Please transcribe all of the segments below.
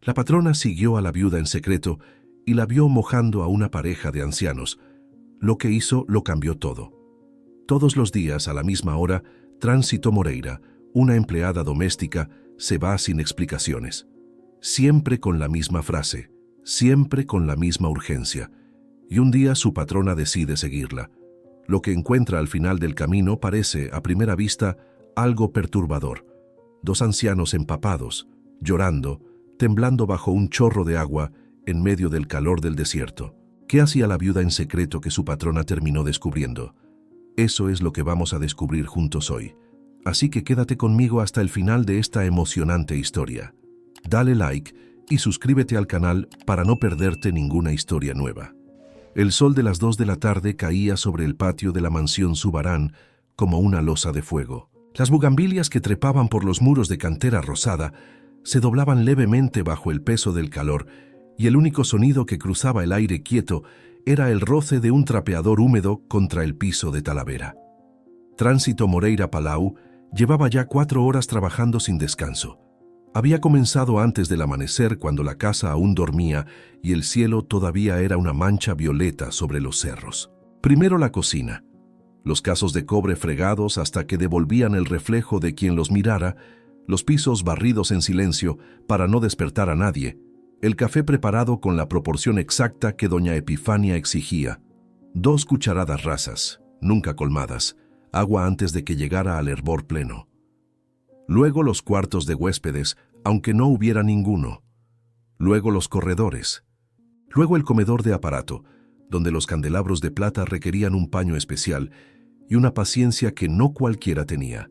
La patrona siguió a la viuda en secreto y la vio mojando a una pareja de ancianos. Lo que hizo lo cambió todo. Todos los días, a la misma hora, Tránsito Moreira, una empleada doméstica, se va sin explicaciones. Siempre con la misma frase, siempre con la misma urgencia. Y un día su patrona decide seguirla. Lo que encuentra al final del camino parece, a primera vista, algo perturbador. Dos ancianos empapados, llorando, temblando bajo un chorro de agua en medio del calor del desierto. ¿Qué hacía la viuda en secreto que su patrona terminó descubriendo? Eso es lo que vamos a descubrir juntos hoy. Así que quédate conmigo hasta el final de esta emocionante historia. Dale like y suscríbete al canal para no perderte ninguna historia nueva. El sol de las 2 de la tarde caía sobre el patio de la mansión Subarán como una losa de fuego. Las bugambilias que trepaban por los muros de cantera rosada se doblaban levemente bajo el peso del calor, y el único sonido que cruzaba el aire quieto era el roce de un trapeador húmedo contra el piso de Talavera. Tránsito Moreira Palau llevaba ya 4 horas trabajando sin descanso. Había comenzado antes del amanecer, cuando la casa aún dormía y el cielo todavía era una mancha violeta sobre los cerros. Primero la cocina. Los casos de cobre fregados hasta que devolvían el reflejo de quien los mirara, los pisos barridos en silencio para no despertar a nadie, el café preparado con la proporción exacta que doña Epifania exigía, 2 cucharadas rasas, nunca colmadas, agua antes de que llegara al hervor pleno. Luego los cuartos de huéspedes, aunque no hubiera ninguno. Luego los corredores. Luego el comedor de aparato, donde los candelabros de plata requerían un paño especial y una paciencia que no cualquiera tenía.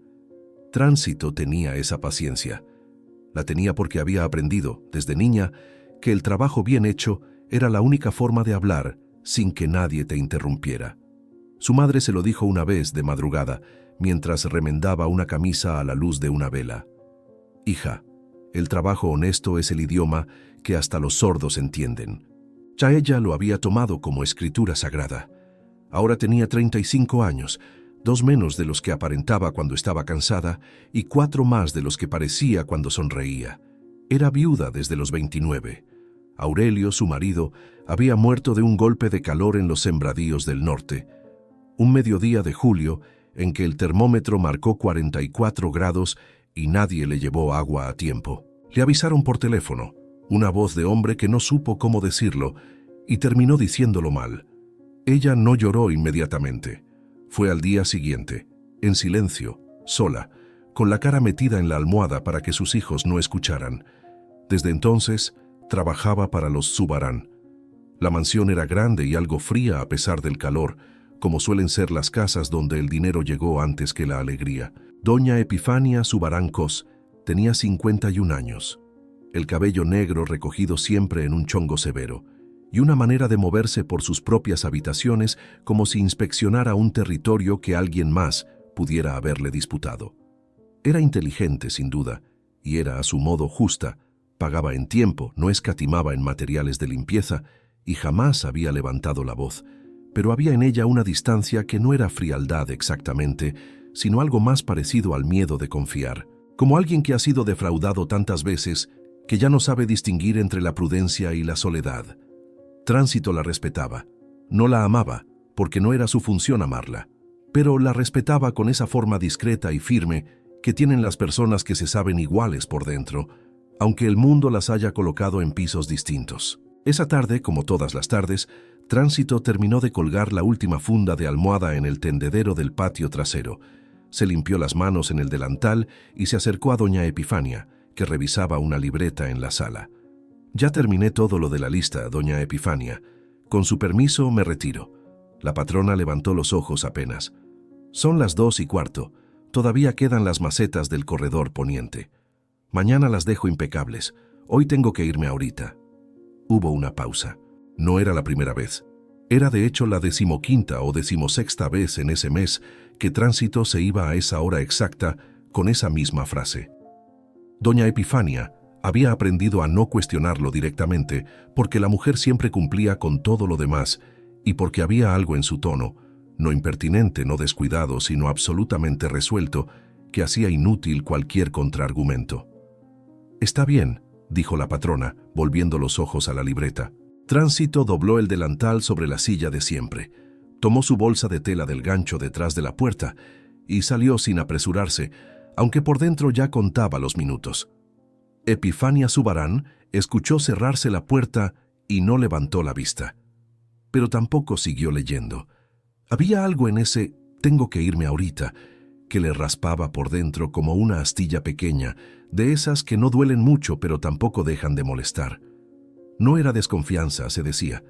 Tránsito tenía esa paciencia. La tenía porque había aprendido, desde niña, que el trabajo bien hecho era la única forma de hablar sin que nadie te interrumpiera. Su madre se lo dijo una vez de madrugada, mientras remendaba una camisa a la luz de una vela. «Hija, el trabajo honesto es el idioma que hasta los sordos entienden». Ya ella lo había tomado como escritura sagrada. Ahora tenía 35 años, 2 menos de los que aparentaba cuando estaba cansada y 4 más de los que parecía cuando sonreía. Era viuda desde los 29. Aurelio, su marido, había muerto de un golpe de calor en los sembradíos del norte. Un mediodía de julio en que el termómetro marcó 44 grados y nadie le llevó agua a tiempo. Le avisaron por teléfono, una voz de hombre que no supo cómo decirlo y terminó diciéndolo mal. Ella no lloró inmediatamente. Fue al día siguiente, en silencio, sola, con la cara metida en la almohada para que sus hijos no escucharan. Desde entonces, trabajaba para los Subarán. La mansión era grande y algo fría a pesar del calor, como suelen ser las casas donde el dinero llegó antes que la alegría. Doña Epifania Subarán Cos tenía 51 años, el cabello negro recogido siempre en un chongo severo, y una manera de moverse por sus propias habitaciones como si inspeccionara un territorio que alguien más pudiera haberle disputado. Era inteligente, sin duda, y era a su modo justa, pagaba en tiempo, no escatimaba en materiales de limpieza y jamás había levantado la voz, pero había en ella una distancia que no era frialdad exactamente, sino algo más parecido al miedo de confiar, como alguien que ha sido defraudado tantas veces que ya no sabe distinguir entre la prudencia y la soledad. Tránsito la respetaba. No la amaba, porque no era su función amarla, pero la respetaba con esa forma discreta y firme que tienen las personas que se saben iguales por dentro, aunque el mundo las haya colocado en pisos distintos. Esa tarde, como todas las tardes, Tránsito terminó de colgar la última funda de almohada en el tendedero del patio trasero. Se limpió las manos en el delantal y se acercó a doña Epifania, que revisaba una libreta en la sala. «Ya terminé todo lo de la lista, doña Epifania. Con su permiso me retiro». La patrona levantó los ojos apenas. «Son las 2:15. Todavía quedan las macetas del corredor poniente. Mañana las dejo impecables. Hoy tengo que irme ahorita». Hubo una pausa. No era la primera vez. Era de hecho la 15ª o 16ª vez en ese mes que Tránsito se iba a esa hora exacta con esa misma frase. Doña Epifania había aprendido a no cuestionarlo directamente porque la mujer siempre cumplía con todo lo demás y porque había algo en su tono, no impertinente, no descuidado, sino absolutamente resuelto, que hacía inútil cualquier contraargumento. «Está bien», dijo la patrona, volviendo los ojos a la libreta. Tránsito dobló el delantal sobre la silla de siempre, tomó su bolsa de tela del gancho detrás de la puerta y salió sin apresurarse, aunque por dentro ya contaba los minutos. Epifania Subarán escuchó cerrarse la puerta y no levantó la vista. Pero tampoco siguió leyendo. Había algo en ese «tengo que irme ahorita» que le raspaba por dentro como una astilla pequeña, de esas que no duelen mucho pero tampoco dejan de molestar. No era desconfianza, se decía.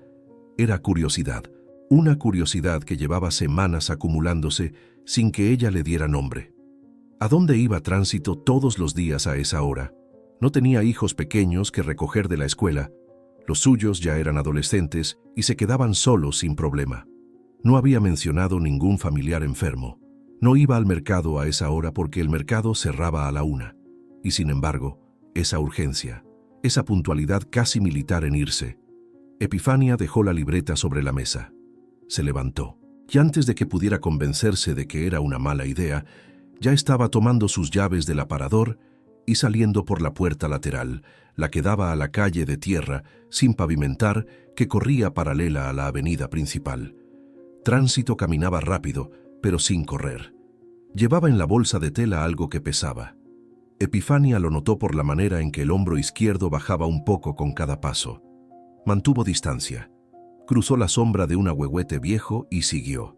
Era curiosidad. Una curiosidad que llevaba semanas acumulándose sin que ella le diera nombre. ¿A dónde iba Tránsito todos los días a esa hora? No tenía hijos pequeños que recoger de la escuela. Los suyos ya eran adolescentes y se quedaban solos sin problema. No había mencionado ningún familiar enfermo. No iba al mercado a esa hora porque el mercado cerraba a la 1. Y sin embargo, esa urgencia, esa puntualidad casi militar en irse. Epifania dejó la libreta sobre la mesa. Se levantó, y antes de que pudiera convencerse de que era una mala idea, ya estaba tomando sus llaves del aparador y saliendo por la puerta lateral, la que daba a la calle de tierra, sin pavimentar, que corría paralela a la avenida principal. Tránsito caminaba rápido, pero sin correr. Llevaba en la bolsa de tela algo que pesaba. Epifania lo notó por la manera en que el hombro izquierdo bajaba un poco con cada paso. Mantuvo distancia. Cruzó la sombra de un ahuehuete viejo y siguió.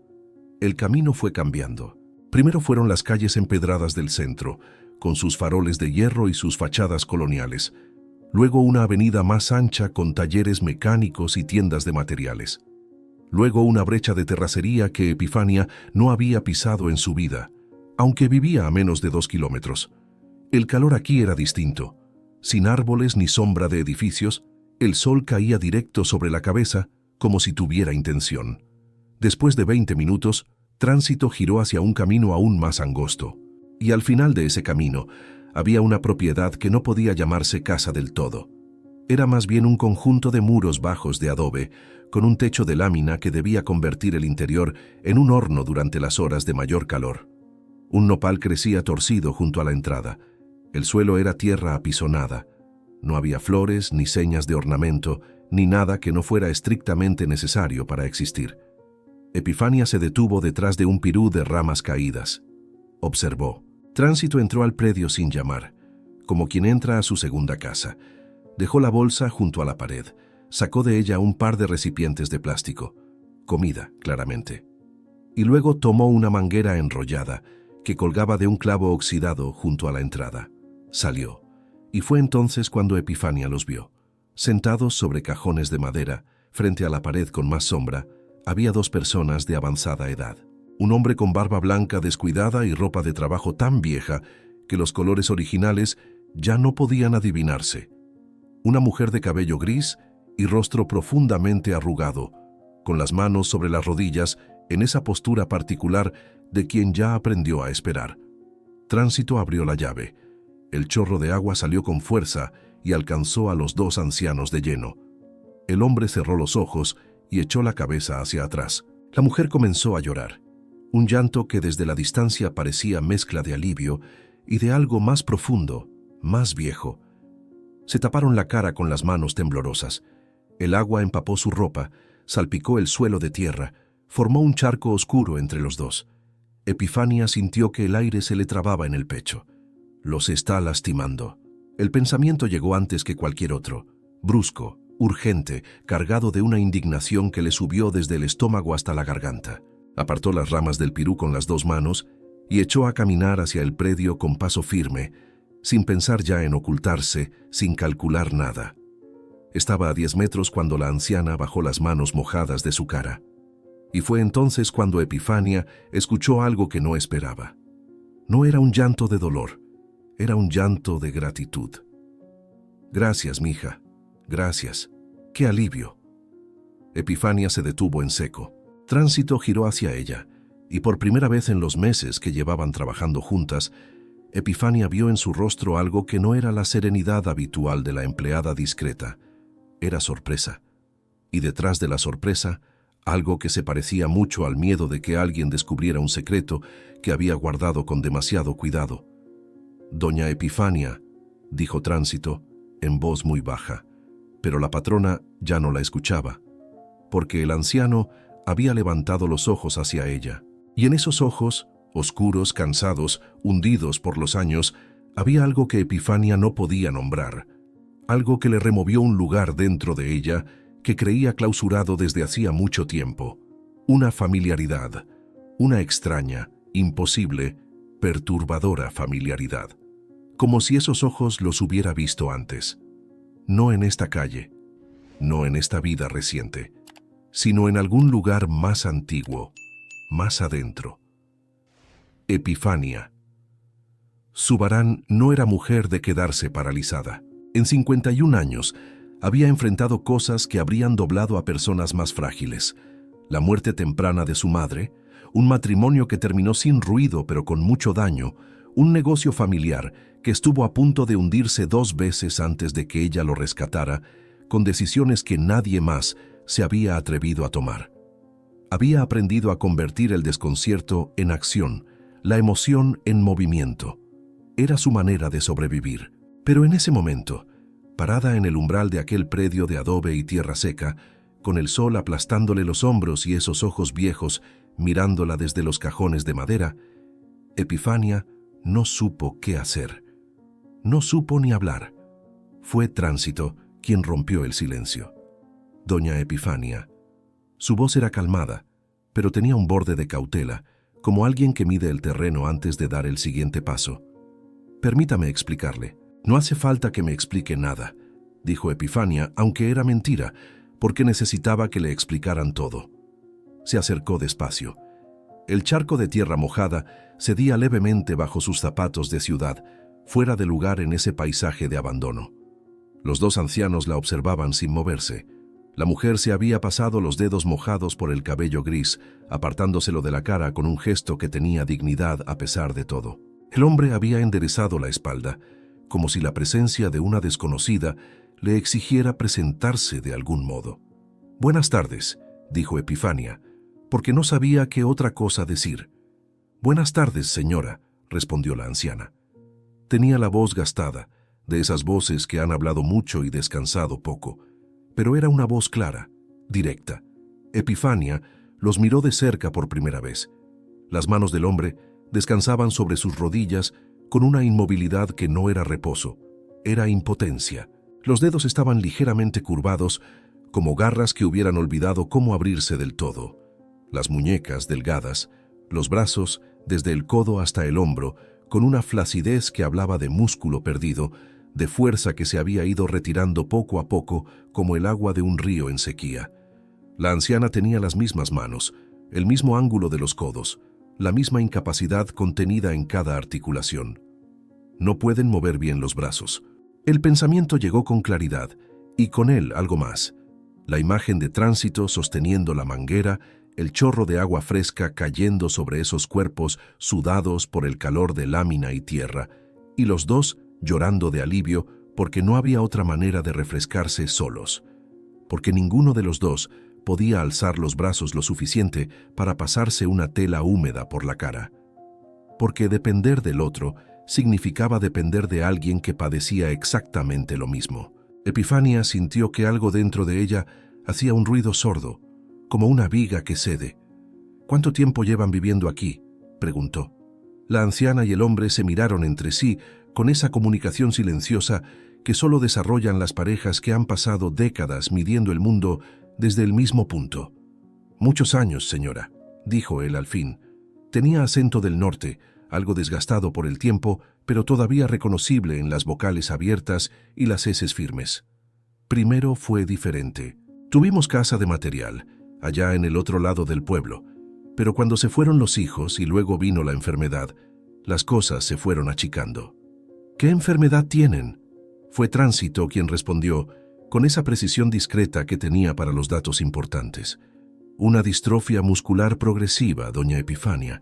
El camino fue cambiando. Primero fueron las calles empedradas del centro, con sus faroles de hierro y sus fachadas coloniales. Luego una avenida más ancha con talleres mecánicos y tiendas de materiales. Luego una brecha de terracería que Epifania no había pisado en su vida, aunque vivía a menos de 2 kilómetros. El calor aquí era distinto. Sin árboles ni sombra de edificios, el sol caía directo sobre la cabeza como si tuviera intención. Después de 20 minutos, Tránsito giró hacia un camino aún más angosto, y al final de ese camino había una propiedad que no podía llamarse casa del todo. Era más bien un conjunto de muros bajos de adobe, con un techo de lámina que debía convertir el interior en un horno durante las horas de mayor calor. Un nopal crecía torcido junto a la entrada. El suelo era tierra apisonada. No había flores, ni señas de ornamento, ni nada que no fuera estrictamente necesario para existir. Epifania se detuvo detrás de un pirú de ramas caídas. Observó. Tránsito entró al predio sin llamar, como quien entra a su segunda casa. Dejó la bolsa junto a la pared. Sacó de ella un par de recipientes de plástico. Comida, claramente. Y luego tomó una manguera enrollada que colgaba de un clavo oxidado junto a la entrada. Salió. Y fue entonces cuando Epifania los vio. Sentados sobre cajones de madera, frente a la pared con más sombra, había 2 personas de avanzada edad. Un hombre con barba blanca descuidada y ropa de trabajo tan vieja que los colores originales ya no podían adivinarse. Una mujer de cabello gris y rostro profundamente arrugado, con las manos sobre las rodillas en esa postura particular de quien ya aprendió a esperar. Tránsito abrió la llave. El chorro de agua salió con fuerza y alcanzó a los 2 ancianos de lleno. El hombre cerró los ojos y echó la cabeza hacia atrás. La mujer comenzó a llorar. Un llanto que desde la distancia parecía mezcla de alivio y de algo más profundo, más viejo. Se taparon la cara con las manos temblorosas. El agua empapó su ropa, salpicó el suelo de tierra, formó un charco oscuro entre los dos. Epifania sintió que el aire se le trababa en el pecho. Los está lastimando. El pensamiento llegó antes que cualquier otro, brusco, urgente, cargado de una indignación que le subió desde el estómago hasta la garganta. Apartó las ramas del pirú con las 2 manos y echó a caminar hacia el predio con paso firme, sin pensar ya en ocultarse, sin calcular nada. Estaba a 10 metros cuando la anciana bajó las manos mojadas de su cara. Y fue entonces cuando Epifania escuchó algo que no esperaba. No era un llanto de dolor, era un llanto de gratitud. «Gracias, mija. Gracias. ¡Qué alivio!». Epifania se detuvo en seco. Tránsito giró hacia ella, y por primera vez en los meses que llevaban trabajando juntas, Epifania vio en su rostro algo que no era la serenidad habitual de la empleada discreta. Era sorpresa. Y detrás de la sorpresa, algo que se parecía mucho al miedo de que alguien descubriera un secreto que había guardado con demasiado cuidado. «Doña Epifania», dijo Tránsito, en voz muy baja, pero la patrona ya no la escuchaba, porque el anciano había levantado los ojos hacia ella, y en esos ojos, oscuros, cansados, hundidos por los años, había algo que Epifania no podía nombrar, algo que le removió un lugar dentro de ella que creía clausurado desde hacía mucho tiempo, una familiaridad, una extraña, imposible, perturbadora familiaridad, como si esos ojos los hubiera visto antes, no en esta calle, no en esta vida reciente, sino en algún lugar más antiguo, más adentro. Epifania. Zurbarán no era mujer de quedarse paralizada. En 51 años había enfrentado cosas que habrían doblado a personas más frágiles. La muerte temprana de su madre, un matrimonio que terminó sin ruido pero con mucho daño, un negocio familiar que estuvo a punto de hundirse 2 veces antes de que ella lo rescatara, con decisiones que nadie más se había atrevido a tomar. Había aprendido a convertir el desconcierto en acción, la emoción en movimiento. Era su manera de sobrevivir. Pero en ese momento, parada en el umbral de aquel predio de adobe y tierra seca, con el sol aplastándole los hombros y esos ojos viejos mirándola desde los cajones de madera, Epifania no supo qué hacer. No supo ni hablar. Fue Tránsito quien rompió el silencio. Doña Epifania. Su voz era calmada, pero tenía un borde de cautela, como alguien que mide el terreno antes de dar el siguiente paso. Permítame explicarle. No hace falta que me explique nada, dijo Epifania, aunque era mentira, porque necesitaba que le explicaran todo. Se acercó despacio. El charco de tierra mojada cedía levemente bajo sus zapatos de ciudad, fuera de lugar en ese paisaje de abandono. Los 2 ancianos la observaban sin moverse. La mujer se había pasado los dedos mojados por el cabello gris, apartándoselo de la cara con un gesto que tenía dignidad a pesar de todo. El hombre había enderezado la espalda, como si la presencia de una desconocida le exigiera presentarse de algún modo. «Buenas tardes», dijo Epifania, porque no sabía qué otra cosa decir. «Buenas tardes, señora», respondió la anciana. Tenía la voz gastada, de esas voces que han hablado mucho y descansado poco, pero era una voz clara, directa. Epifania los miró de cerca por primera vez. Las manos del hombre descansaban sobre sus rodillas con una inmovilidad que no era reposo, era impotencia. Los dedos estaban ligeramente curvados, como garras que hubieran olvidado cómo abrirse del todo. Las muñecas delgadas, los brazos desde el codo hasta el hombro, con una flacidez que hablaba de músculo perdido, de fuerza que se había ido retirando poco a poco como el agua de un río en sequía. La anciana tenía las mismas manos, el mismo ángulo de los codos, la misma incapacidad contenida en cada articulación. No pueden mover bien los brazos. El pensamiento llegó con claridad, y con él algo más. La imagen de Tránsito sosteniendo la manguera, el chorro de agua fresca cayendo sobre esos cuerpos sudados por el calor de lámina y tierra, y los 2 llorando de alivio porque no había otra manera de refrescarse solos, porque ninguno de los 2 podía alzar los brazos lo suficiente para pasarse una tela húmeda por la cara, porque depender del otro significaba depender de alguien que padecía exactamente lo mismo. Epifania sintió que algo dentro de ella hacía un ruido sordo, como una viga que cede. «¿Cuánto tiempo llevan viviendo aquí?», preguntó. La anciana y el hombre se miraron entre sí con esa comunicación silenciosa que solo desarrollan las parejas que han pasado décadas midiendo el mundo desde el mismo punto. «Muchos años, señora», dijo él al fin. Tenía acento del norte, algo desgastado por el tiempo, pero todavía reconocible en las vocales abiertas y las eses firmes. «Primero fue diferente. Tuvimos casa de material, allá en el otro lado del pueblo, pero cuando se fueron los hijos y luego vino la enfermedad, las cosas se fueron achicando». «¿Qué enfermedad tienen?», fue Tránsito quien respondió, con esa precisión discreta que tenía para los datos importantes. «Una distrofia muscular progresiva, doña Epifania.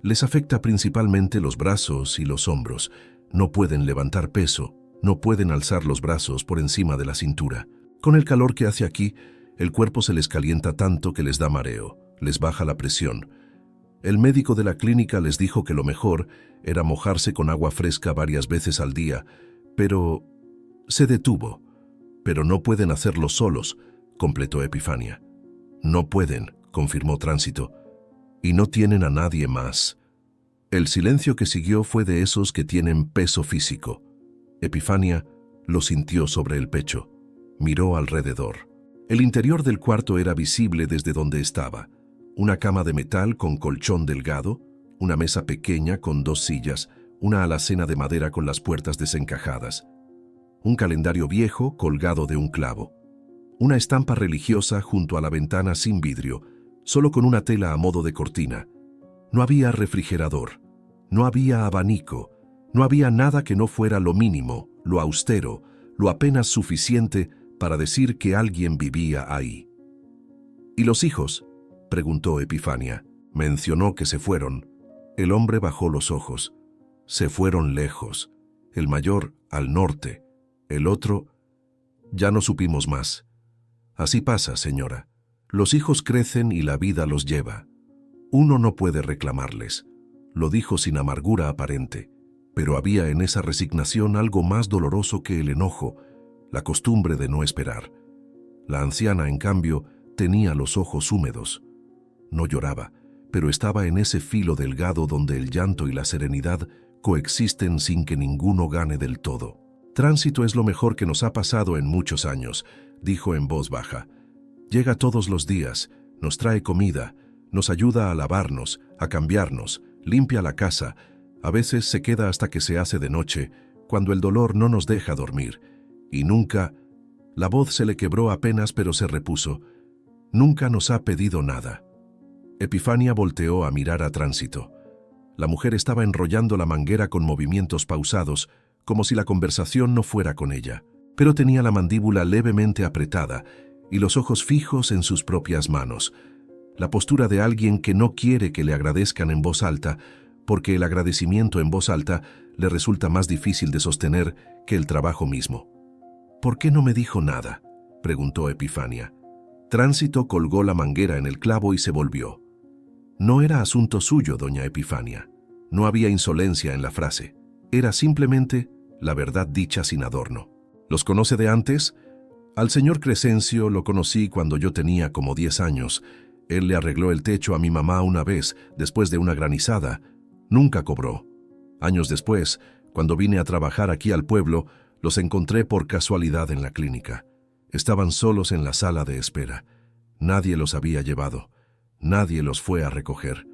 Les afecta principalmente los brazos y los hombros. No pueden levantar peso, no pueden alzar los brazos por encima de la cintura. Con el calor que hace aquí, el cuerpo se les calienta tanto que les da mareo, les baja la presión. El médico de la clínica les dijo que lo mejor era mojarse con agua fresca varias veces al día, pero Se detuvo. «Pero no pueden hacerlo solos», completó Epifania. «No pueden», confirmó Tránsito. «Y no tienen a nadie más». El silencio que siguió fue de esos que tienen peso físico. Epifania lo sintió sobre el pecho. Miró alrededor. El interior del cuarto era visible desde donde estaba. Una cama de metal con colchón delgado, una mesa pequeña con 2 sillas, una alacena de madera con las puertas desencajadas, un calendario viejo colgado de un clavo, una estampa religiosa junto a la ventana sin vidrio, solo con una tela a modo de cortina. No había refrigerador, no había abanico, no había nada que no fuera lo mínimo, lo austero, lo apenas suficiente para decir que alguien vivía ahí. ¿Y los hijos?, preguntó Epifania. Mencionó que se fueron. El hombre bajó los ojos. Se fueron lejos. El mayor al norte. El otro... Ya no supimos más. Así pasa, señora. Los hijos crecen y la vida los lleva. Uno no puede reclamarles. Lo dijo sin amargura aparente, pero había en esa resignación algo más doloroso que el enojo, la costumbre de no esperar. La anciana, en cambio, tenía los ojos húmedos. No lloraba, pero estaba en ese filo delgado donde el llanto y la serenidad coexisten sin que ninguno gane del todo. «Tránsito es lo mejor que nos ha pasado en muchos años», dijo en voz baja. «Llega todos los días, nos trae comida, nos ayuda a lavarnos, a cambiarnos, limpia la casa, a veces se queda hasta que se hace de noche, cuando el dolor no nos deja dormir, y nunca...» La voz se le quebró apenas, pero se repuso. «Nunca nos ha pedido nada». Epifania volteó a mirar a Tránsito. La mujer estaba enrollando la manguera con movimientos pausados, como si la conversación no fuera con ella, pero tenía la mandíbula levemente apretada y los ojos fijos en sus propias manos. La postura de alguien que no quiere que le agradezcan en voz alta, porque el agradecimiento en voz alta le resulta más difícil de sostener que el trabajo mismo. «¿Por qué no me dijo nada?», preguntó Epifania. Tránsito colgó la manguera en el clavo y se volvió. No era asunto suyo, doña Epifania. No había insolencia en la frase. Era simplemente la verdad dicha sin adorno. ¿Los conoce de antes? Al señor Crescencio lo conocí cuando yo tenía como 10 años. Él le arregló el techo a mi mamá una vez, después de una granizada. Nunca cobró. Años después, cuando vine a trabajar aquí al pueblo, los encontré por casualidad en la clínica. Estaban solos en la sala de espera. Nadie los había llevado. Nadie los fue a recoger.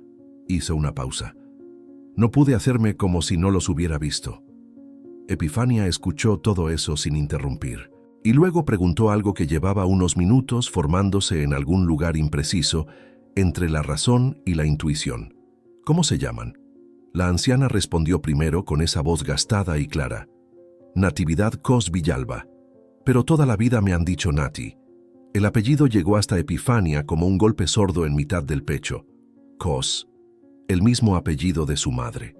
Hizo una pausa. No pude hacerme como si no los hubiera visto. Epifania escuchó todo eso sin interrumpir, y luego preguntó algo que llevaba unos minutos formándose en algún lugar impreciso entre la razón y la intuición. «¿Cómo se llaman?». La anciana respondió primero con esa voz gastada y clara. «Natividad Cos Villalba. Pero toda la vida me han dicho Nati». El apellido llegó hasta Epifania como un golpe sordo en mitad del pecho. Cos, el mismo apellido de su madre,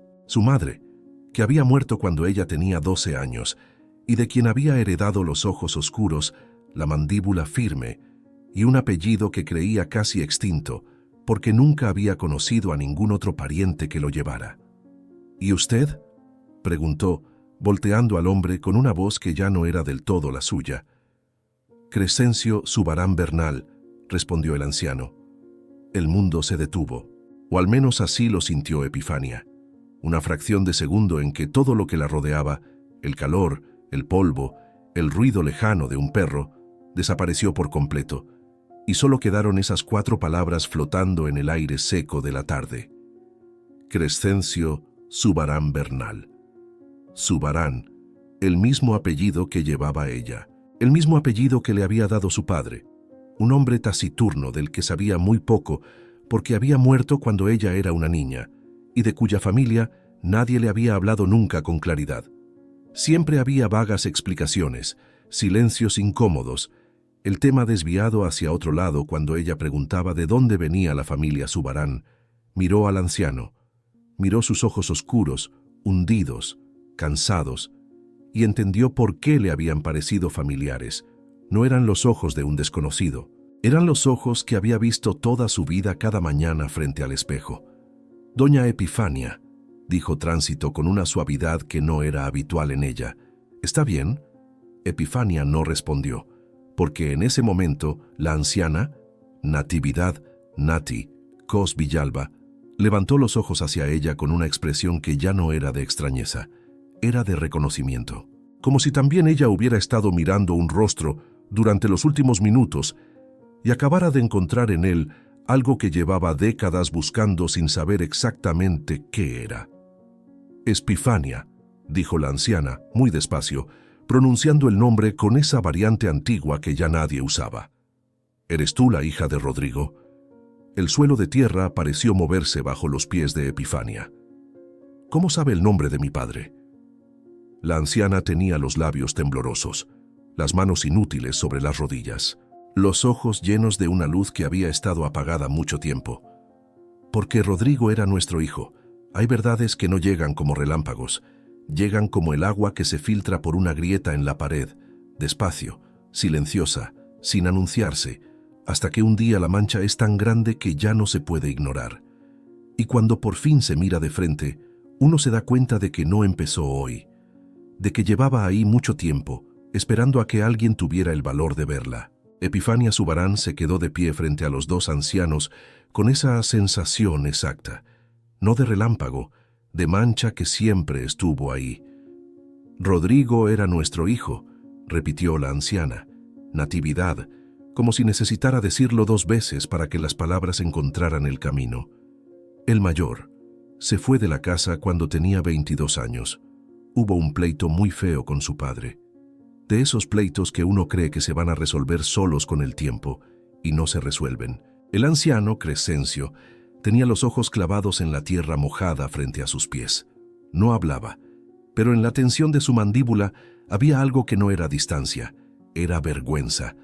que había muerto cuando ella tenía 12 años y de quien había heredado los ojos oscuros, la mandíbula firme y un apellido que creía casi extinto porque nunca había conocido a ningún otro pariente que lo llevara. «¿Y usted?», preguntó, volteando al hombre con una voz que ya no era del todo la suya. «Crescencio Zubarán Bernal», respondió el anciano. El mundo se detuvo, o al menos así lo sintió Epifania. Una fracción de segundo en que todo lo que la rodeaba, el calor, el polvo, el ruido lejano de un perro, desapareció por completo, y solo quedaron esas 4 palabras flotando en el aire seco de la tarde. Crescencio Zubarán Bernal. Zubarán, el mismo apellido que llevaba ella. El mismo apellido que le había dado su padre, un hombre taciturno del que sabía muy poco porque había muerto cuando ella era una niña y de cuya familia nadie le había hablado nunca con claridad. Siempre había vagas explicaciones, silencios incómodos, el tema desviado hacia otro lado cuando ella preguntaba de dónde venía la familia Zubarán. Miró al anciano, miró sus ojos oscuros, hundidos, cansados, y entendió por qué le habían parecido familiares. No eran los ojos de un desconocido, eran los ojos que había visto toda su vida cada mañana frente al espejo. «Doña Epifania», dijo Tránsito con una suavidad que no era habitual en ella. «¿Está bien?». Epifania no respondió, porque en ese momento la anciana, Natividad, Nati, Cos Villalba, levantó los ojos hacia ella con una expresión que ya no era de extrañeza, era de reconocimiento, como si también ella hubiera estado mirando un rostro durante los últimos minutos y acabara de encontrar en él algo que llevaba décadas buscando sin saber exactamente qué era. Epifania, dijo la anciana, muy despacio, pronunciando el nombre con esa variante antigua que ya nadie usaba. ¿Eres tú la hija de Rodrigo? El suelo de tierra pareció moverse bajo los pies de Epifania. ¿Cómo sabe el nombre de mi padre? La anciana tenía los labios temblorosos, las manos inútiles sobre las rodillas, los ojos llenos de una luz que había estado apagada mucho tiempo. Porque Rodrigo era nuestro hijo. Hay verdades que no llegan como relámpagos, llegan como el agua que se filtra por una grieta en la pared, despacio, silenciosa, sin anunciarse, hasta que un día la mancha es tan grande que ya no se puede ignorar. Y cuando por fin se mira de frente, uno se da cuenta de que no empezó hoy, de que llevaba ahí mucho tiempo, esperando a que alguien tuviera el valor de verla. Epifania Subarán se quedó de pie frente a los dos ancianos con esa sensación exacta, no de relámpago, de mancha que siempre estuvo ahí. Rodrigo era nuestro hijo, repitió la anciana, Natividad, como si necesitara decirlo 2 veces para que las palabras encontraran el camino. El mayor se fue de la casa cuando tenía 22 años. Hubo un pleito muy feo con su padre. De esos pleitos que uno cree que se van a resolver solos con el tiempo y no se resuelven. El anciano, Crescencio, tenía los ojos clavados en la tierra mojada frente a sus pies. No hablaba, pero en la tensión de su mandíbula había algo que no era distancia, era vergüenza.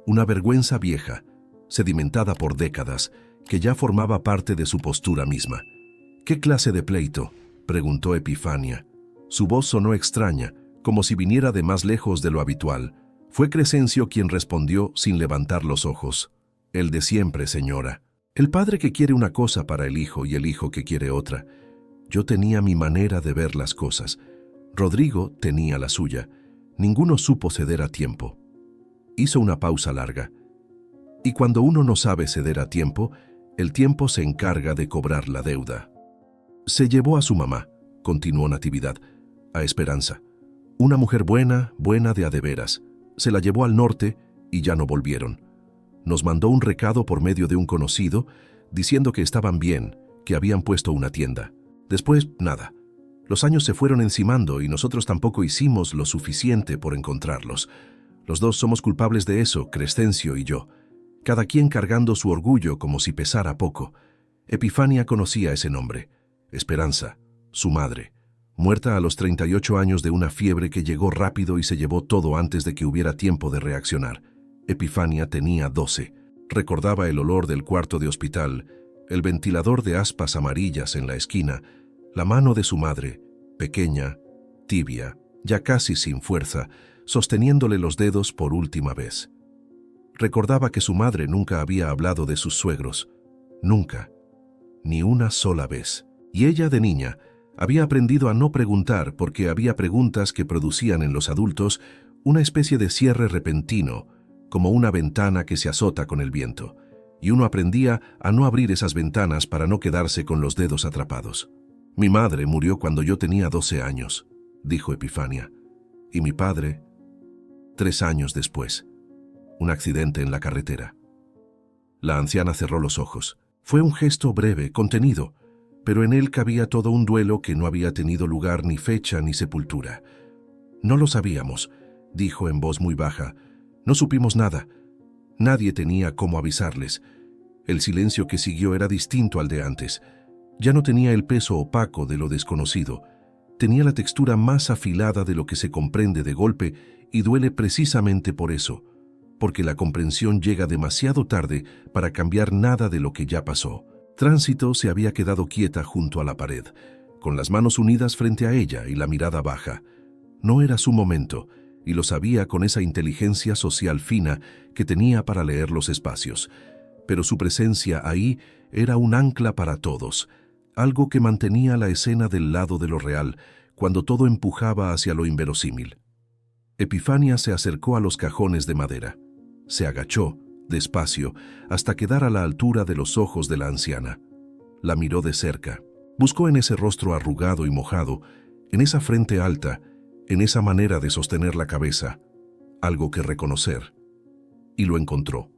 Una vergüenza vieja, sedimentada por décadas, que ya formaba parte de su postura misma. ¿Qué clase de pleito?, preguntó Epifania. Su voz sonó extraña, como si viniera de más lejos de lo habitual. Fue Crescencio quien respondió sin levantar los ojos. El de siempre, señora. El padre que quiere una cosa para el hijo y el hijo que quiere otra. Yo tenía mi manera de ver las cosas. Rodrigo tenía la suya. Ninguno supo ceder a tiempo. Hizo una pausa larga. Y cuando uno no sabe ceder a tiempo, el tiempo se encarga de cobrar la deuda. Se llevó a su mamá, continuó Natividad, a Esperanza. Una mujer buena, buena de a de veras. Se la llevó al norte y ya no volvieron. Nos mandó un recado por medio de un conocido, diciendo que estaban bien, que habían puesto una tienda. Después, nada. Los años se fueron encimando y nosotros tampoco hicimos lo suficiente por encontrarlos. Los dos somos culpables de eso, Crescencio y yo. Cada quien cargando su orgullo como si pesara poco. Epifania conocía ese nombre. Esperanza, su madre, muerta a los 38 años de una fiebre que llegó rápido y se llevó todo antes de que hubiera tiempo de reaccionar. Epifania tenía 12. Recordaba el olor del cuarto de hospital, el ventilador de aspas amarillas en la esquina, la mano de su madre, pequeña, tibia, ya casi sin fuerza, sosteniéndole los dedos por última vez. Recordaba que su madre nunca había hablado de sus suegros, nunca, ni una sola vez. Y ella, de niña, había aprendido a no preguntar porque había preguntas que producían en los adultos una especie de cierre repentino, como una ventana que se azota con el viento, y uno aprendía a no abrir esas ventanas para no quedarse con los dedos atrapados. Mi madre murió cuando yo tenía 12 años, dijo Epifania, y mi padre 3 años después. Un accidente en la carretera. La anciana cerró los ojos. Fue un gesto breve, contenido, pero en él cabía todo un duelo que no había tenido lugar ni fecha ni sepultura. No lo sabíamos, dijo en voz muy baja. No supimos nada. Nadie tenía cómo avisarles. El silencio que siguió era distinto al de antes. Ya no tenía el peso opaco de lo desconocido. Tenía la textura más afilada de lo que se comprende de golpe y duele precisamente por eso, porque la comprensión llega demasiado tarde para cambiar nada de lo que ya pasó. Tránsito se había quedado quieta junto a la pared, con las manos unidas frente a ella y la mirada baja. No era su momento, y lo sabía con esa inteligencia social fina que tenía para leer los espacios. Pero su presencia ahí era un ancla para todos, algo que mantenía la escena del lado de lo real, cuando todo empujaba hacia lo inverosímil. Epifania se acercó a los cajones de madera. Se agachó, despacio, hasta quedar a la altura de los ojos de la anciana. La miró de cerca. Buscó en ese rostro arrugado y mojado, en esa frente alta, en esa manera de sostener la cabeza, algo que reconocer. Y lo encontró.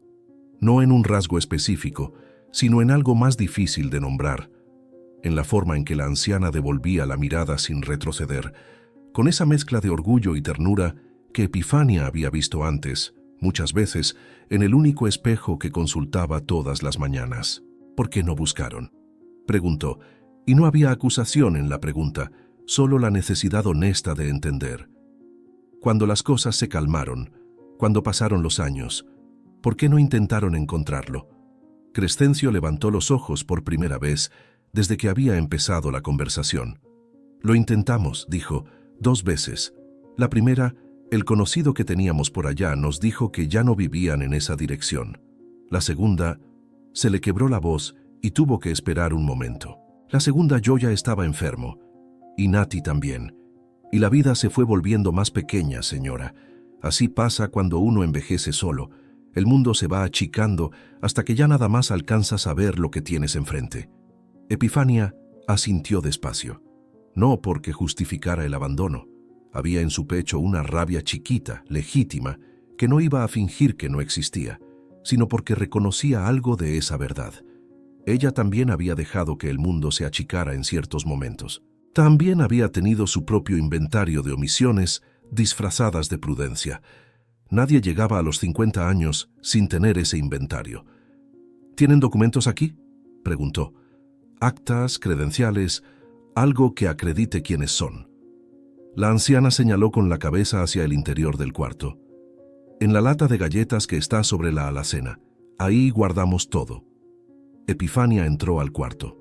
No en un rasgo específico, sino en algo más difícil de nombrar, en la forma en que la anciana devolvía la mirada sin retroceder, con esa mezcla de orgullo y ternura que Epifania había visto antes, muchas veces, en el único espejo que consultaba todas las mañanas. ¿Por qué no buscaron?, preguntó, y no había acusación en la pregunta, solo la necesidad honesta de entender. Cuando las cosas se calmaron, cuando pasaron los años, ¿por qué no intentaron encontrarlo? Crescencio levantó los ojos por primera vez desde que había empezado la conversación. Lo intentamos, dijo, 2 veces. La primera, el conocido que teníamos por allá nos dijo que ya no vivían en esa dirección. La segunda, se le quebró la voz y tuvo que esperar un momento. La segunda yo ya estaba enfermo, y Nati también, y la vida se fue volviendo más pequeña, señora. Así pasa cuando uno envejece solo. El mundo se va achicando hasta que ya nada más alcanzas a ver lo que tienes enfrente. Epifania asintió despacio. No porque justificara el abandono. Había en su pecho una rabia chiquita, legítima, que no iba a fingir que no existía, sino porque reconocía algo de esa verdad. Ella también había dejado que el mundo se achicara en ciertos momentos. También había tenido su propio inventario de omisiones disfrazadas de prudencia. Nadie llegaba a los 50 años sin tener ese inventario. ¿Tienen documentos aquí?, preguntó. Actas, credenciales, algo que acredite quiénes son. La anciana señaló con la cabeza hacia el interior del cuarto. En la lata de galletas que está sobre la alacena. Ahí guardamos todo. Epifania entró al cuarto.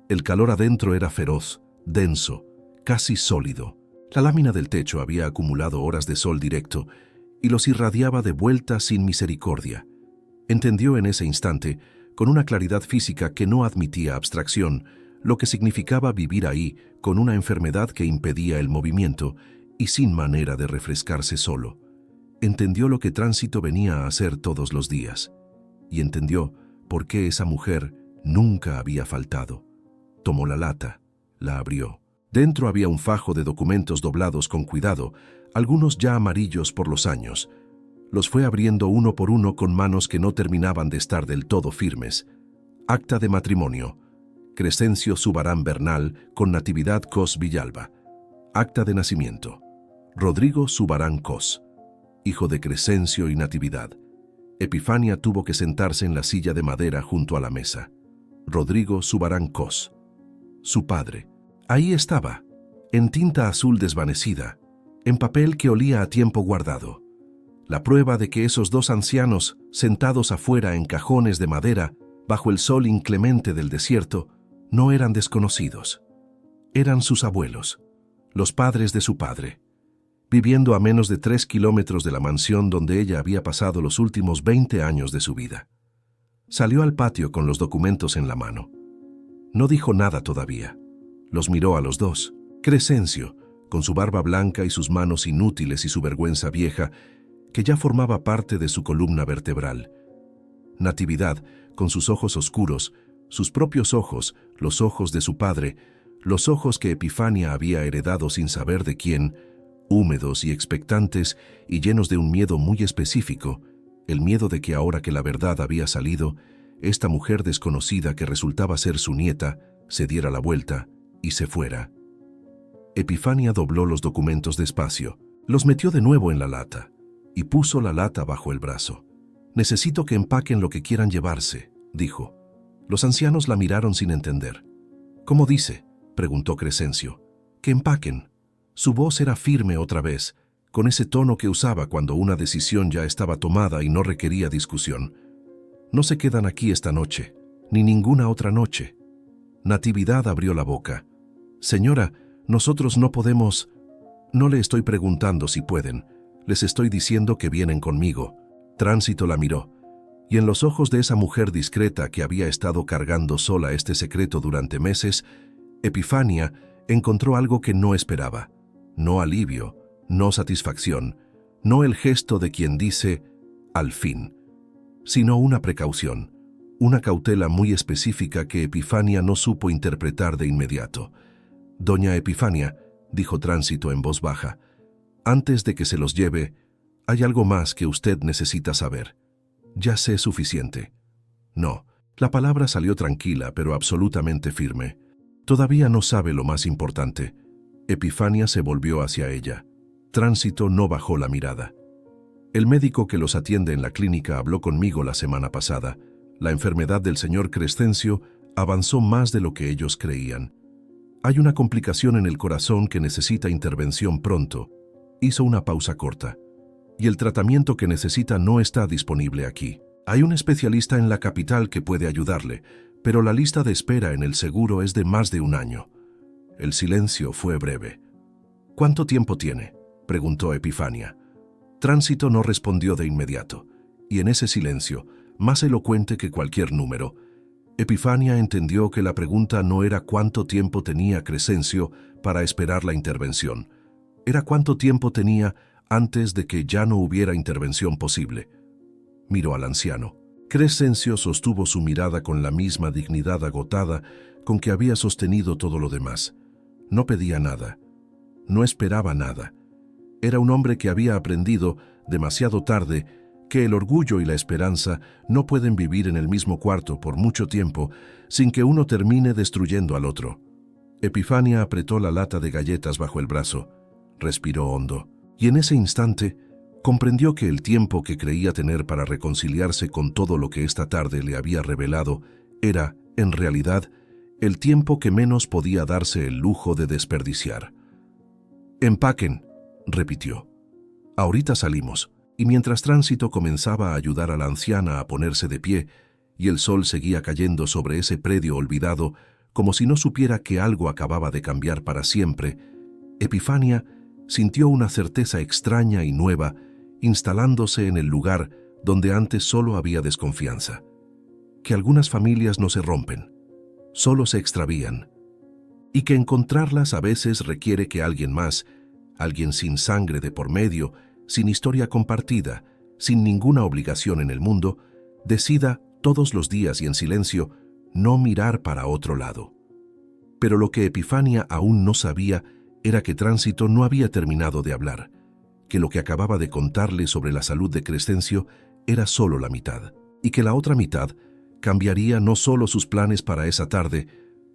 El calor adentro era feroz, denso, casi sólido. La lámina del techo había acumulado horas de sol directo y los irradiaba de vuelta sin misericordia. Entendió en ese instante, con una claridad física que no admitía abstracción, lo que significaba vivir ahí con una enfermedad que impedía el movimiento y sin manera de refrescarse solo. Entendió lo que Tránsito venía a hacer todos los días y entendió por qué esa mujer nunca había faltado. Tomó la lata, la abrió. Dentro había un fajo de documentos doblados con cuidado, algunos ya amarillos por los años. Los fue abriendo uno por uno con manos que no terminaban de estar del todo firmes. Acta de matrimonio. Crescencio Zubarán Bernal con Natividad Cos Villalba. Acta de nacimiento. Rodrigo Zubarán Cos, hijo de Crescencio y Natividad. Epifania tuvo que sentarse en la silla de madera junto a la mesa. Rodrigo Zubarán Cos, su padre. Ahí estaba, en tinta azul desvanecida, en papel que olía a tiempo guardado. La prueba de que esos 2 ancianos, sentados afuera en cajones de madera, bajo el sol inclemente del desierto, no eran desconocidos. Eran sus abuelos, los padres de su padre, viviendo a menos de 3 kilómetros de la mansión donde ella había pasado los últimos 20 años de su vida. Salió al patio con los documentos en la mano. No dijo nada todavía. Los miró a los dos. Crescencio, con su barba blanca y sus manos inútiles y su vergüenza vieja, que ya formaba parte de su columna vertebral. Natividad, con sus ojos oscuros, sus propios ojos, los ojos de su padre, los ojos que Epifania había heredado sin saber de quién, húmedos y expectantes y llenos de un miedo muy específico, el miedo de que ahora que la verdad había salido, esta mujer desconocida que resultaba ser su nieta, se diera la vuelta y se fuera. Epifania dobló los documentos despacio, los metió de nuevo en la lata y puso la lata bajo el brazo. «Necesito que empaquen lo que quieran llevarse», dijo. Los ancianos la miraron sin entender. «¿Cómo dice?», preguntó Crescencio. «Que empaquen». Su voz era firme otra vez, con ese tono que usaba cuando una decisión ya estaba tomada y no requería discusión. «No se quedan aquí esta noche, ni ninguna otra noche». Natividad abrió la boca. «Señora, nosotros no podemos...». «No le estoy preguntando si pueden, les estoy diciendo que vienen conmigo». Tránsito la miró, y en los ojos de esa mujer discreta que había estado cargando sola este secreto durante meses, Epifania encontró algo que no esperaba. No alivio, no satisfacción, No el gesto de quien dice «al fin», sino una precaución, una cautela muy específica que Epifania no supo interpretar de inmediato. «Doña Epifania», dijo Tránsito en voz baja, «antes de que se los lleve, hay algo más que usted necesita saber. Ya sé suficiente». No, la palabra salió tranquila pero absolutamente firme. Todavía no sabe lo más importante. Epifania se volvió hacia ella. Tránsito no bajó la mirada. El médico que los atiende en la clínica habló conmigo la semana pasada. La enfermedad del señor Crescencio avanzó más de lo que ellos creían. Hay una complicación en el corazón que necesita intervención pronto. Hizo una pausa corta. Y el tratamiento que necesita no está disponible aquí. Hay un especialista en la capital que puede ayudarle, pero la lista de espera en el seguro es de más de 1 año. El silencio fue breve. «¿Cuánto tiempo tiene?», preguntó Epifania. Tránsito no respondió de inmediato, y en ese silencio, más elocuente que cualquier número, Epifania entendió que la pregunta no era cuánto tiempo tenía Crescencio para esperar la intervención, era cuánto tiempo tenía antes de que ya no hubiera intervención posible. Miró al anciano. Crescencio sostuvo su mirada con la misma dignidad agotada con que había sostenido todo lo demás. No pedía nada. No esperaba nada. Era un hombre que había aprendido, demasiado tarde, que el orgullo y la esperanza no pueden vivir en el mismo cuarto por mucho tiempo sin que uno termine destruyendo al otro. Epifania apretó la lata de galletas bajo el brazo, respiró hondo, y en ese instante comprendió que el tiempo que creía tener para reconciliarse con todo lo que esta tarde le había revelado era, en realidad, el tiempo que menos podía darse el lujo de desperdiciar. «Empaquen», repitió. «Ahorita salimos». Y mientras Tránsito comenzaba a ayudar a la anciana a ponerse de pie, y el sol seguía cayendo sobre ese predio olvidado, como si no supiera que algo acababa de cambiar para siempre, Epifania sintió una certeza extraña y nueva instalándose en el lugar donde antes solo había desconfianza. Que algunas familias no se rompen, solo se extravían, y que encontrarlas a veces requiere que alguien más, alguien sin sangre de por medio, sin historia compartida, sin ninguna obligación en el mundo, decida todos los días y en silencio no mirar para otro lado. Pero lo que Epifania aún no sabía era que Tránsito no había terminado de hablar, que lo que acababa de contarle sobre la salud de Crescencio era solo la mitad, y que la otra mitad cambiaría no solo sus planes para esa tarde,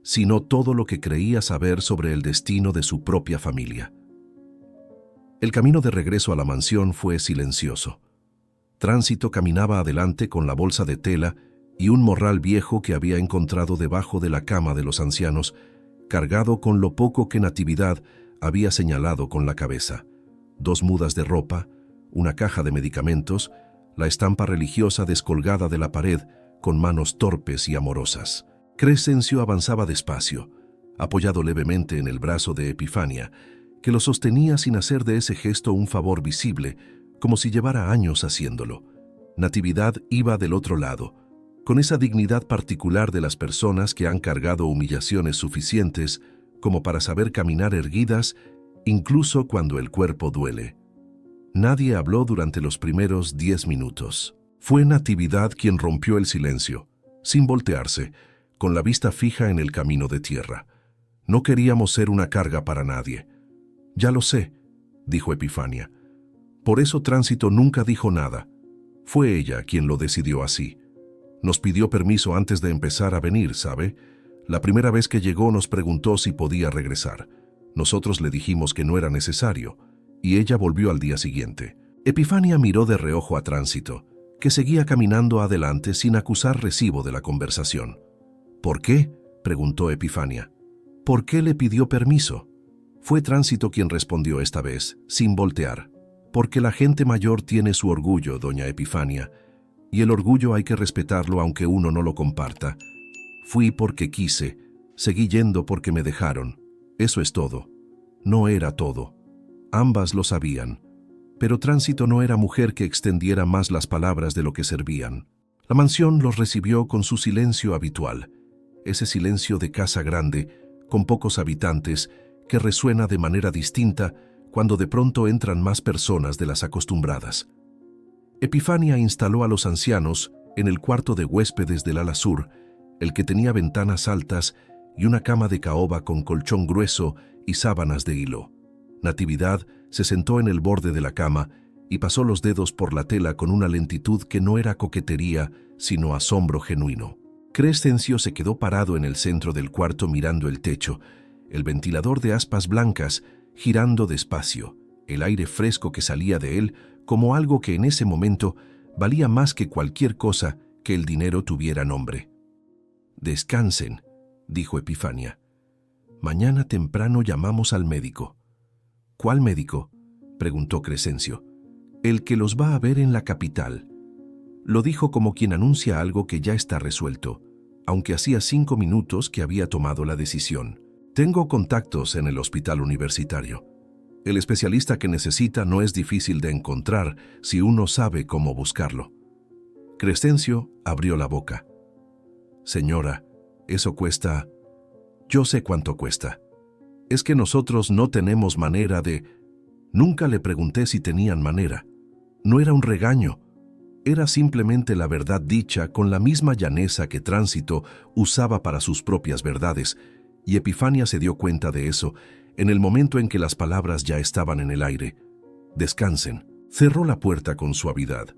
sino todo lo que creía saber sobre el destino de su propia familia. El camino de regreso a la mansión fue silencioso. Tránsito caminaba adelante con la bolsa de tela y un morral viejo que había encontrado debajo de la cama de los ancianos, cargado con lo poco que Natividad había señalado con la cabeza: 2 mudas de ropa, una caja de medicamentos, la estampa religiosa descolgada de la pared con manos torpes y amorosas. Crescencio avanzaba despacio, apoyado levemente en el brazo de Epifania, que lo sostenía sin hacer de ese gesto un favor visible, como si llevara años haciéndolo. Natividad iba del otro lado, con esa dignidad particular de las personas que han cargado humillaciones suficientes como para saber caminar erguidas incluso cuando el cuerpo duele. Nadie habló durante los primeros 10 minutos. Fue Natividad quien rompió el silencio, sin voltearse, con la vista fija en el camino de tierra. No queríamos ser una carga para nadie. «Ya lo sé», dijo Epifania. «Por eso Tránsito nunca dijo nada. Fue ella quien lo decidió así. Nos pidió permiso antes de empezar a venir, ¿sabe? La primera vez que llegó nos preguntó si podía regresar. Nosotros le dijimos que no era necesario, y ella volvió al día siguiente». Epifania miró de reojo a Tránsito, que seguía caminando adelante sin acusar recibo de la conversación. «¿Por qué?», preguntó Epifania. «¿Por qué le pidió permiso?». Fue Tránsito quien respondió esta vez, sin voltear. «Porque la gente mayor tiene su orgullo, doña Epifania, y el orgullo hay que respetarlo aunque uno no lo comparta. Fui porque quise, seguí yendo porque me dejaron. Eso es todo. No era todo. Ambas lo sabían. Pero Tránsito no era mujer que extendiera más las palabras de lo que servían. La mansión los recibió con su silencio habitual, ese silencio de casa grande, con pocos habitantes, que resuena de manera distinta cuando de pronto entran más personas de las acostumbradas. Epifania instaló a los ancianos en el cuarto de huéspedes del ala sur, el que tenía ventanas altas y una cama de caoba con colchón grueso y sábanas de hilo. Natividad se sentó en el borde de la cama y pasó los dedos por la tela con una lentitud que no era coquetería, sino asombro genuino. Crescencio se quedó parado en el centro del cuarto mirando el techo, el ventilador de aspas blancas girando despacio, el aire fresco que salía de él como algo que en ese momento valía más que cualquier cosa que el dinero tuviera nombre. «Descansen», dijo Epifania. «Mañana temprano llamamos al médico». «¿Cuál médico?», preguntó Crescencio. «El que los va a ver en la capital». Lo dijo como quien anuncia algo que ya está resuelto, aunque hacía 5 minutos que había tomado la decisión. «Tengo contactos en el hospital universitario. El especialista que necesita no es difícil de encontrar si uno sabe cómo buscarlo». Crescencio abrió la boca. «Señora, eso cuesta... Yo sé cuánto cuesta. Es que nosotros no tenemos manera de...». Nunca le pregunté si tenían manera. No era un regaño. Era simplemente la verdad dicha con la misma llaneza que Tránsito usaba para sus propias verdades, y Epifania se dio cuenta de eso en el momento en que las palabras ya estaban en el aire. «Descansen». Cerró la puerta con suavidad.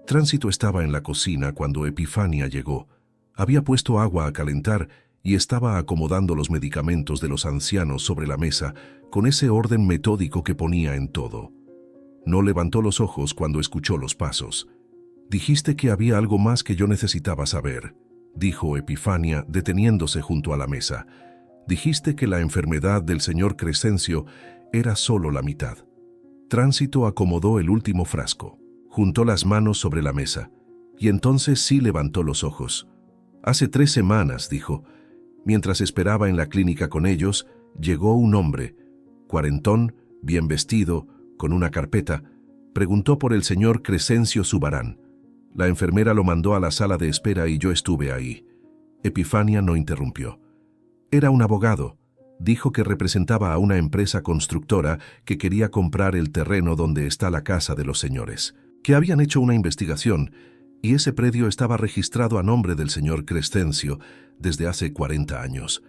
Tránsito estaba en la cocina cuando Epifania llegó. Había puesto agua a calentar y estaba acomodando los medicamentos de los ancianos sobre la mesa con ese orden metódico que ponía en todo. No levantó los ojos cuando escuchó los pasos. «Dijiste que había algo más que yo necesitaba saber», dijo Epifania deteniéndose junto a la mesa. «Dijiste que la enfermedad del señor Crescencio era solo la mitad». Tránsito acomodó el último frasco, juntó las manos sobre la mesa, y entonces sí levantó los ojos. «Hace 3 semanas», dijo. Mientras esperaba en la clínica con ellos, llegó un hombre, cuarentón, bien vestido, con una carpeta. Preguntó por el señor Crescencio Zubarán. La enfermera lo mandó a la sala de espera y yo estuve ahí. Epifania no interrumpió. Era un abogado. Dijo que representaba a una empresa constructora que quería comprar el terreno donde está la casa de los señores. Que habían hecho una investigación y ese predio estaba registrado a nombre del señor Crescencio desde hace 40 años,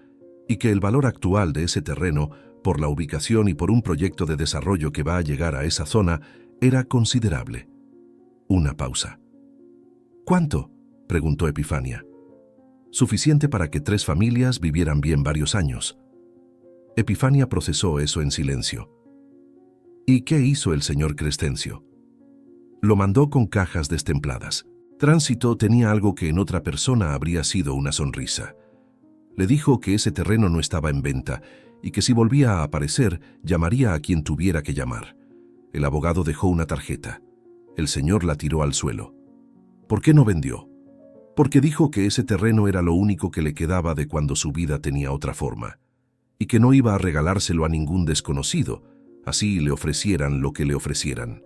y que el valor actual de ese terreno, por la ubicación y por un proyecto de desarrollo que va a llegar a esa zona, era considerable. Una pausa. «¿Cuánto?», preguntó Epifania. «Suficiente para que 3 familias vivieran bien varios años». Epifania procesó eso en silencio. «¿Y qué hizo el señor Crescencio?». «Lo mandó con cajas destempladas». Tránsito tenía algo que en otra persona habría sido una sonrisa. Le dijo que ese terreno no estaba en venta y que si volvía a aparecer, llamaría a quien tuviera que llamar. El abogado dejó una tarjeta. El señor la tiró al suelo. «¿Por qué no vendió?». «Porque dijo que ese terreno era lo único que le quedaba de cuando su vida tenía otra forma, y que no iba a regalárselo a ningún desconocido, así le ofrecieran lo que le ofrecieran».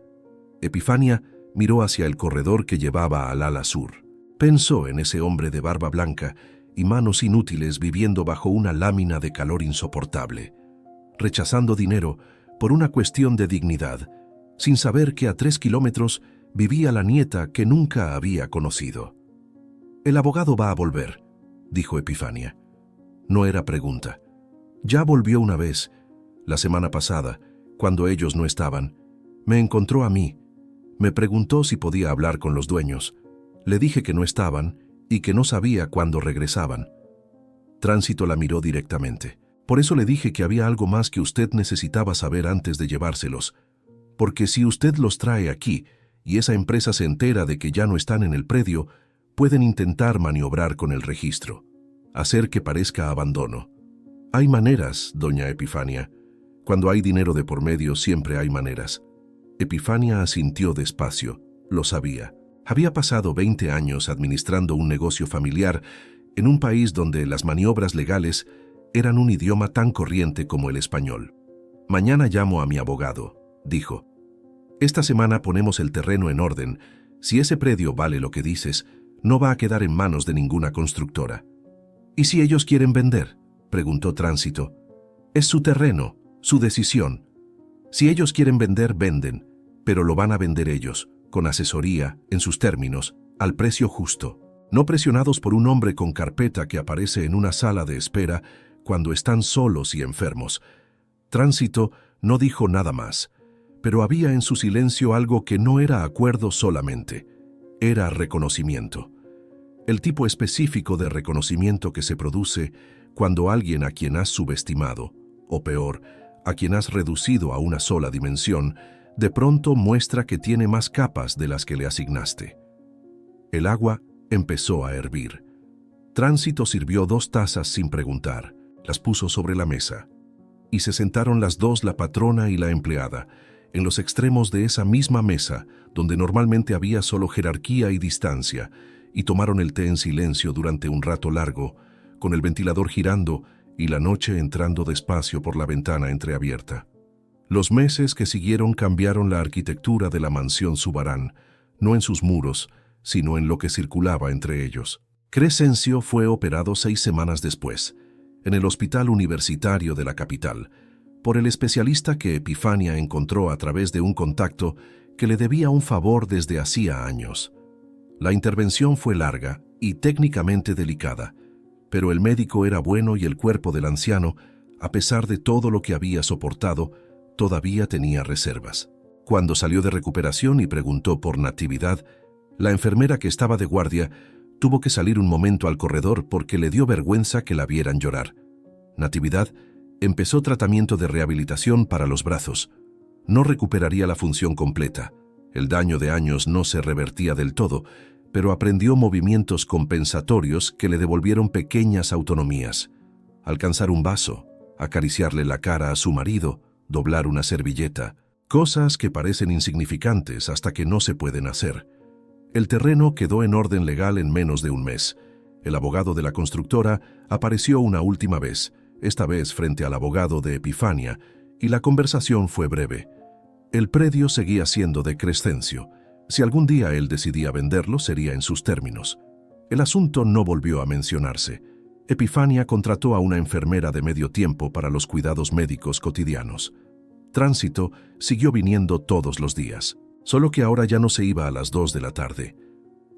Epifania miró hacia el corredor que llevaba al ala sur. Pensó en ese hombre de barba blanca y manos inútiles viviendo bajo una lámina de calor insoportable, rechazando dinero por una cuestión de dignidad, sin saber que a 3 kilómetros vivía la nieta que nunca había conocido. «El abogado va a volver», dijo Epifania. No era pregunta. Ya volvió una vez, la semana pasada, cuando ellos no estaban. Me encontró a mí. Me preguntó si podía hablar con los dueños. Le dije que no estaban y que no sabía cuándo regresaban. Tránsito la miró directamente. «Por eso le dije que había algo más que usted necesitaba saber antes de llevárselos. Porque si usted los trae aquí y esa empresa se entera de que ya no están en el predio, pueden intentar maniobrar con el registro, hacer que parezca abandono. Hay maneras, doña Epifania. Cuando hay dinero de por medio siempre hay maneras». Epifania asintió despacio. Lo sabía. Había pasado 20 años administrando un negocio familiar en un país donde las maniobras legales eran un idioma tan corriente como el español. «Mañana llamo a mi abogado», dijo. «Esta semana ponemos el terreno en orden. Si ese predio vale lo que dices, no va a quedar en manos de ninguna constructora». «¿Y si ellos quieren vender?», preguntó Tránsito. «Es su terreno, su decisión». Si ellos quieren vender, venden, pero lo van a vender ellos, con asesoría, en sus términos, al precio justo, no presionados por un hombre con carpeta que aparece en una sala de espera cuando están solos y enfermos. Tránsito no dijo nada más, pero había en su silencio algo que no era acuerdo solamente, era reconocimiento. El tipo específico de reconocimiento que se produce cuando alguien a quien has subestimado, o peor, a quien has reducido a una sola dimensión, de pronto muestra que tiene más capas de las que le asignaste. El agua empezó a hervir. Tránsito sirvió 2 tazas sin preguntar, las puso sobre la mesa, y se sentaron las dos, la patrona y la empleada, en los extremos de esa misma mesa, donde normalmente había solo jerarquía y distancia, y tomaron el té en silencio durante un rato largo, con el ventilador girando y la noche entrando despacio por la ventana entreabierta. Los meses que siguieron cambiaron la arquitectura de la mansión Subarán, no en sus muros, sino en lo que circulaba entre ellos. Crescencio fue operado 6 semanas después, en el hospital universitario de la capital, por el especialista que Epifania encontró a través de un contacto que le debía un favor desde hacía años. La intervención fue larga y técnicamente delicada, pero el médico era bueno y el cuerpo del anciano, a pesar de todo lo que había soportado, todavía tenía reservas. Cuando salió de recuperación y preguntó por Natividad, la enfermera que estaba de guardia tuvo que salir un momento al corredor porque le dio vergüenza que la vieran llorar. Natividad empezó tratamiento de rehabilitación para los brazos. No recuperaría la función completa. El daño de años no se revertía del todo, pero aprendió movimientos compensatorios que le devolvieron pequeñas autonomías. Alcanzar un vaso, acariciarle la cara a su marido, doblar una servilleta, cosas que parecen insignificantes hasta que no se pueden hacer. El terreno quedó en orden legal en menos de un mes. El abogado de la constructora apareció una última vez, esta vez frente al abogado de Epifania, y la conversación fue breve. El predio seguía siendo de Crescencio. Si algún día él decidía venderlo, sería en sus términos. El asunto no volvió a mencionarse. Epifania contrató a una enfermera de medio tiempo para los cuidados médicos cotidianos. Tránsito siguió viniendo todos los días, solo que ahora ya no se iba a las 2 de la tarde.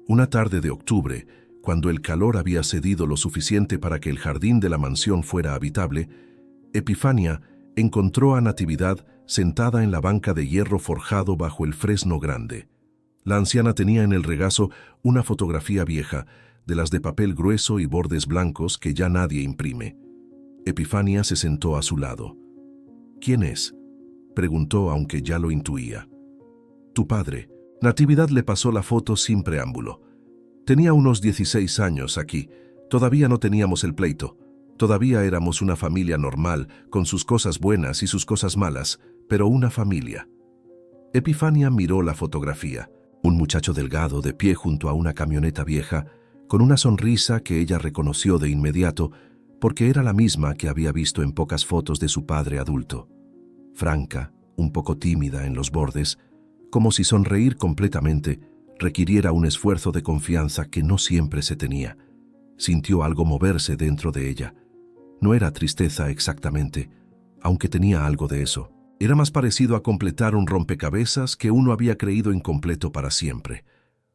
Una tarde de octubre, cuando el calor había cedido lo suficiente para que el jardín de la mansión fuera habitable, Epifania encontró a Natividad sentada en la banca de hierro forjado bajo el fresno grande. La anciana tenía en el regazo una fotografía vieja, de las de papel grueso y bordes blancos que ya nadie imprime. Epifania se sentó a su lado. «¿Quién es?», preguntó, aunque ya lo intuía. «Tu padre». Natividad le pasó la foto sin preámbulo. Tenía unos 16 años aquí. Todavía no teníamos el pleito. Todavía éramos una familia normal, con sus cosas buenas y sus cosas malas, pero una familia. Epifania miró la fotografía. Un muchacho delgado de pie junto a una camioneta vieja, con una sonrisa que ella reconoció de inmediato, porque era la misma que había visto en pocas fotos de su padre adulto. Franca, un poco tímida en los bordes, como si sonreír completamente requiriera un esfuerzo de confianza que no siempre se tenía. Sintió algo moverse dentro de ella. No era tristeza exactamente, aunque tenía algo de eso. Era más parecido a completar un rompecabezas que uno había creído incompleto para siempre.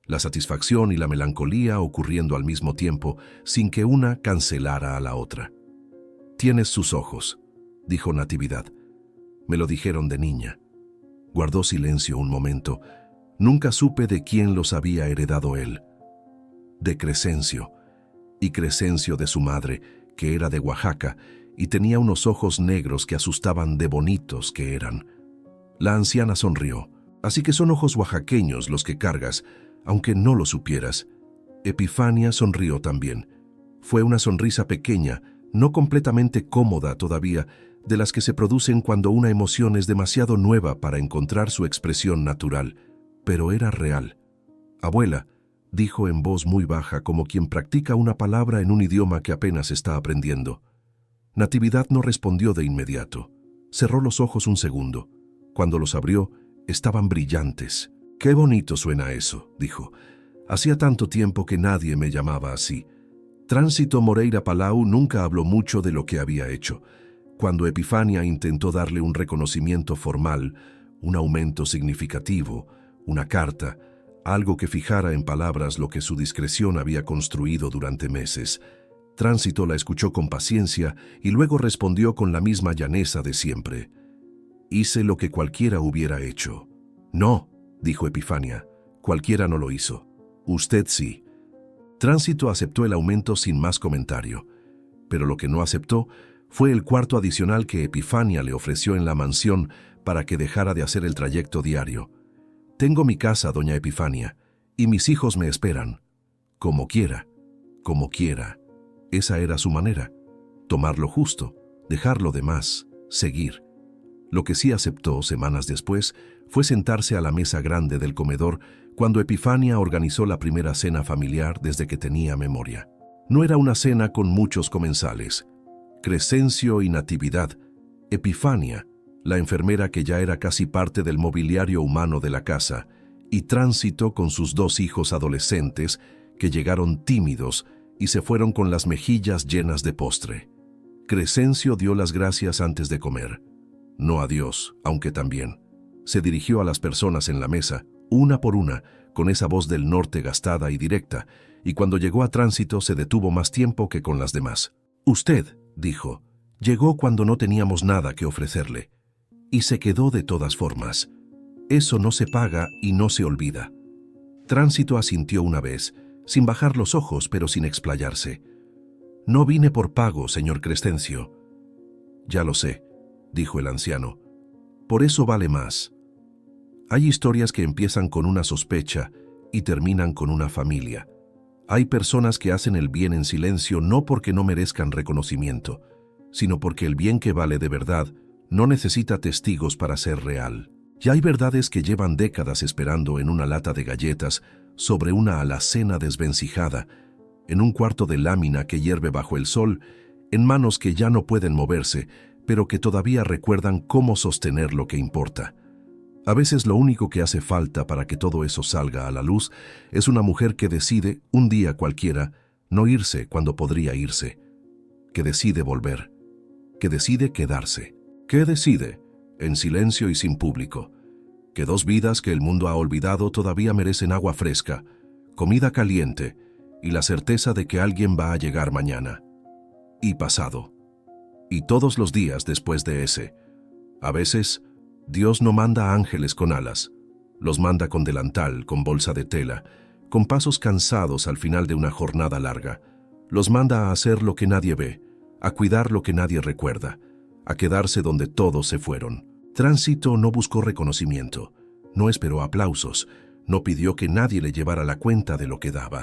La satisfacción y la melancolía ocurriendo al mismo tiempo, sin que una cancelara a la otra. «Tienes sus ojos», dijo Natividad. «Me lo dijeron de niña». Guardó silencio un momento. Nunca supe de quién los había heredado él. De Crescencio, y Crescencio de su madre, que era de Oaxaca, y tenía unos ojos negros que asustaban de bonitos que eran. La anciana sonrió. «Así que son ojos oaxaqueños los que cargas, aunque no lo supieras». Epifania sonrió también. Fue una sonrisa pequeña, no completamente cómoda todavía, de las que se producen cuando una emoción es demasiado nueva para encontrar su expresión natural, pero era real. «Abuela», dijo en voz muy baja, como quien practica una palabra en un idioma que apenas está aprendiendo. Natividad no respondió de inmediato. Cerró los ojos un segundo. Cuando los abrió, estaban brillantes. «Qué bonito suena eso», dijo. «Hacía tanto tiempo que nadie me llamaba así». Tránsito Moreira Palau nunca habló mucho de lo que había hecho. Cuando Epifania intentó darle un reconocimiento formal, un aumento significativo, una carta, algo que fijara en palabras lo que su discreción había construido durante meses, Tránsito la escuchó con paciencia y luego respondió con la misma llaneza de siempre. «Hice lo que cualquiera hubiera hecho». «No», dijo Epifania, «cualquiera no lo hizo. Usted sí». Tránsito aceptó el aumento sin más comentario, pero lo que no aceptó fue el cuarto adicional que Epifania le ofreció en la mansión para que dejara de hacer el trayecto diario. «Tengo mi casa, doña Epifania, y mis hijos me esperan. Como quiera, como quiera». Esa era su manera, tomar lo justo, dejar lo demás, seguir. Lo que sí aceptó semanas después fue sentarse a la mesa grande del comedor cuando Epifania organizó la primera cena familiar desde que tenía memoria. No era una cena con muchos comensales. Crescencio y Natividad, Epifania, la enfermera que ya era casi parte del mobiliario humano de la casa, y Tránsito con sus 2 hijos adolescentes que llegaron tímidos y se fueron con las mejillas llenas de postre. Crescencio dio las gracias antes de comer. No a Dios, aunque también. Se dirigió a las personas en la mesa, una por una, con esa voz del norte gastada y directa, y cuando llegó a Tránsito se detuvo más tiempo que con las demás. «Usted», dijo, «llegó cuando no teníamos nada que ofrecerle. Y se quedó de todas formas. Eso no se paga y no se olvida». Tránsito asintió una vez, sin bajar los ojos pero sin explayarse. «No vine por pago, señor Crescencio». «Ya lo sé», dijo el anciano. «Por eso vale más. Hay historias que empiezan con una sospecha y terminan con una familia. Hay personas que hacen el bien en silencio no porque no merezcan reconocimiento, sino porque el bien que vale de verdad no necesita testigos para ser real. Y hay verdades que llevan décadas esperando en una lata de galletas, sobre una alacena desvencijada, en un cuarto de lámina que hierve bajo el sol, en manos que ya no pueden moverse, pero que todavía recuerdan cómo sostener lo que importa. A veces lo único que hace falta para que todo eso salga a la luz es una mujer que decide, un día cualquiera, no irse cuando podría irse, que decide volver, que decide quedarse, que decide, en silencio y sin público, que 2 vidas que el mundo ha olvidado todavía merecen agua fresca, comida caliente y la certeza de que alguien va a llegar mañana. Y pasado. Y todos los días después de ese. A veces, Dios no manda ángeles con alas, los manda con delantal, con bolsa de tela, con pasos cansados al final de una jornada larga. Los manda a hacer lo que nadie ve, a cuidar lo que nadie recuerda, a quedarse donde todos se fueron. Tránsito no buscó reconocimiento, no esperó aplausos, no pidió que nadie le llevara la cuenta de lo que daba.